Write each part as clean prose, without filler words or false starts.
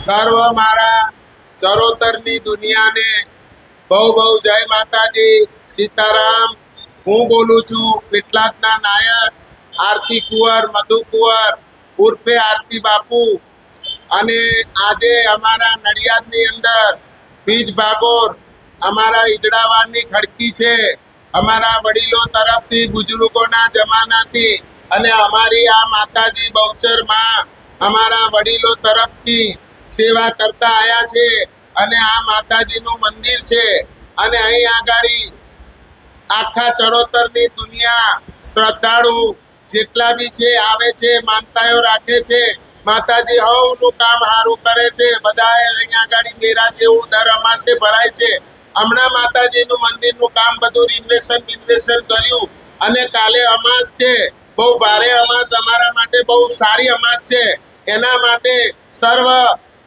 સર્વ મારા ચરોતરની દુનિયાને બહુ બહુ જય માતાજી, સીતારામ। હું બોલું છું પેટલાદના નાયક આરતી કુંવર, મધુ કુંવર ઉર્ફે આરતી બાપુ। અને આજે અમારા નડિયાદની અંદર બીજ ભાગોર અમારા ઈજડાવારની ખડકી છે। અમારા વડીલો તરફથી, બુજુર્ગોના જમાનાથી અને અમારી આ માતાજી બહુચર માં અમારા વડીલો તરફથી સેવા કરતા આવ્યા છે। અને આ માતાજીનું મંદિર છે અને અહીં આગાડી આખા ચરોતરની દુનિયા શ્રદ્ધાળુ જેટલા બી છે આવે છે, માનતાઓ રાખે છે। માતાજી હવનું કામ સારું કરે છે। બધાએ અહીંયા આગળ મેરા જેવું દર અમાસે ભરાય છે। હમણાં માતાજીનું મંદિરનું કામ બધું રિનોવેશન કર્યું અને કાલે અમાસ છે, બહુ ભારે અમાસ, અમારા માટે બહુ સારી અમાસ છે। એના માટે સર્વ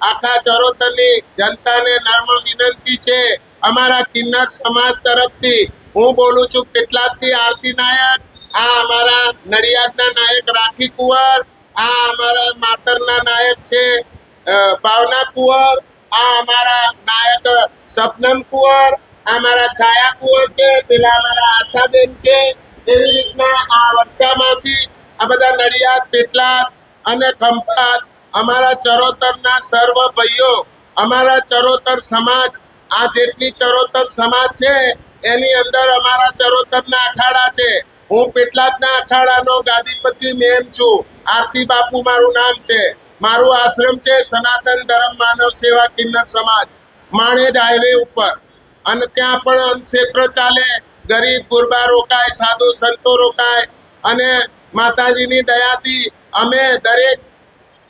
આખા ચરોતરની જનતાને નમ્ર વિનંતી છે અમારા કિન્નર સમાજ તરફથી। હું બોલું છું પેટલાદથી આરતી નાયક, આ અમારા નડિયાદના નાયક રાખી કુંવર, આ અમારા માતરના નાયક છે ભાવના કુંવર, આ અમારા નાયક સપનમ કુંવર, આ અમારા છાયા કુંવર છે, પેલા અમારા આશાબેન છે। એવી રીતના આ વર્ષામાસી, આ બધા નડિયાદ, પેટલાદ અને ખંભાત અમારા ચરોતરના સર્વ ભાઈઓ, અમારા ચરોતર સમાજ, આ જેટલી ચરોતર સમાજ છે એની અંદર અમારા ચરોતરના અખાડા છે। હું પેટલાદના અખાડાનો ગાદીપતિ મેન છું। આરતી બાપુ મારું નામ છે। મારું આશ્રમ છે સનાતન ધર્મ માનવ સેવા કિન્નર સમાજ, માણેજ હાઈવે ઉપર। અને ત્યાં પણ અન્નક્ષેત્ર ચાલે, ગરીબ ગુરબા રોકાય, સાધુ સંતો રોકાય। અને માતાજીની દયાથી અમે દરેક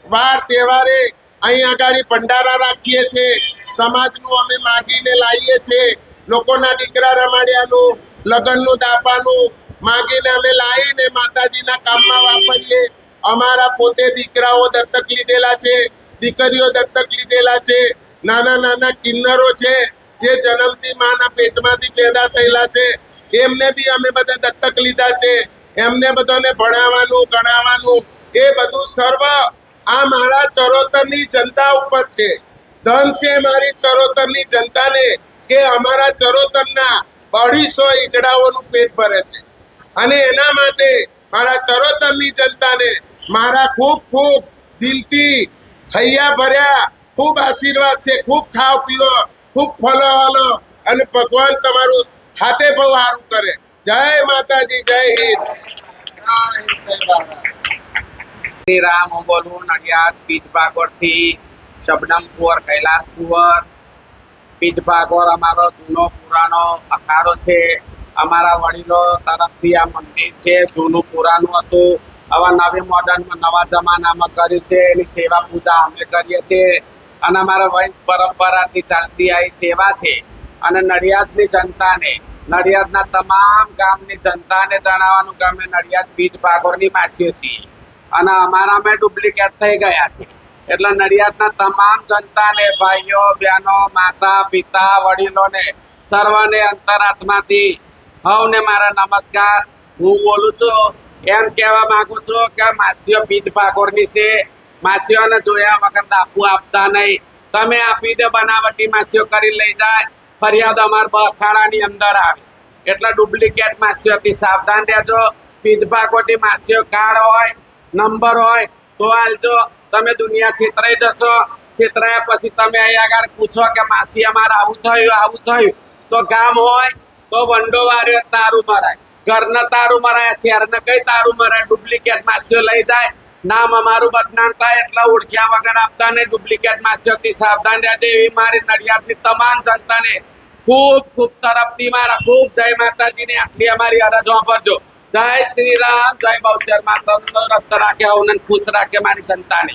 વાર તહેવારે અહીં આગળ ભંડારા રાખીએ છીએ। સમાજનું અમે માગીને લાવીએ છીએ। લોકોના દીકરા રમાડ્યાનું, લગ્નનું દાપાનું માગીને અમે લાવીને માતાજીના કામમાં વાપરીએ। અમારા પોતે દીકરાઓ દત્તક લીધેલા છે, દીકરીઓ દત્તક લીધેલા છે, નાના નાના કિન્નરો છે જે જન્મથી માના પેટમાંથી પેદા થયેલા છે, એમને બી અમે બધા દત્તક લીધા છે। એમને બધાને ભણાવવાનું, ગણાવવાનું એ બધું સર્વ આ મારા ચરોતરની જનતા ઉપર છે। ધન છે મારી ચરોતરની જનતાને કે અમારા ચરોતરના 250 ઈજડાઓનું પેટ ભરે છે। અને એના માટે મારા ચરોતરની જનતાને મારા ખૂબ ખૂબ દિલથી હૈયા ભર્યા ખૂબ આશીર્વાદ છે। ખૂબ ખાવ પીવો, ખૂબ ફલો હલો અને ભગવાન તમારું હાથે બહુ સારું કરે। જય માતાજી, જય હિન્દ। શ્રી રામ। હું બોલું નડિયાદ બીજ ભાગોર થી શબનમ કુંવર, કૈલાસ કુંવર। બીજ ભાગોર અમારો જૂનો પુરાણો અખાડો છે। અમારા વડીલો તરફથી આ મંદિર છે, જૂનું પુરાણું હતું, હવે નવી મોડર્નમાં નવા જમાનામાં કર્યું છે। એની સેવા પૂજા અમે કરીએ છીએ અને અમારા વંશ પરંપરાથી ચાલતી આવી સેવા છે। અને નડિયાદની જનતાને, નડિયાદના તમામ ગામની જનતાને જણાવવાનું કે અમે નડિયાદ બીજ ભાગોરની માસીઓ છીએ અને અમારામાં ડુપ્લિકેટ થઈ ગયા છે। એટલે નડિયાદના તમામ જનતાને, ભાઈઓ બહેનો, માતા પિતા, વડીલોને સર્વને અંતરાત્માથી હવને મારા નમસ્કાર। હું બોલું છું એમ કહેવા માંગુ છું કે માસીઓ બીજ ભાગોરની છે। માસીઓને જોયા વગર દાપુ આપતા નહીં। તમે આપી દે, બનાવટી માસીઓ કરી લઈ જાય, ફરિયાદ અમારા અખાડાની અંદર આવે। એટલે ડુપ્લિકેટ માસીઓથી સાવધાન રહેજો। બીજ ભાગોની માસીઓ કાર્ડ હોય, નંબર હોય તો હાલજો। તમે દુનિયા છેતરાઈ જશો। છેતરાયા પછી તમે અહીંયા આગળ પૂછો કે માસી અમારે આવું થયું તો ગામ હોય તો વંડો વાર્યો તારું મરાય, ઘરને તારું મરાય, શહેરને કઈ તારું મરાય। ડુપ્લિકેટ માસીઓ લઈ જાય, નામ અમારું બદનામ થાય। એટલે ઓળખ્યા વગર આપતા નહીં। ડુપ્લિકેટ માસીઓથી સાવધાન રહેજો એવી મારી નડિયાદની તમામ જનતાને ખૂબ ખૂબ તરફથી મારા ખૂબ જય માતાજીની આટલી અમારી અરજ વાપરજો। જય શ્રી રામ, જય બહુચર માં। તંદુરસ્ત રાખે, અવનન ખુશ રાખે મારી જનતાને।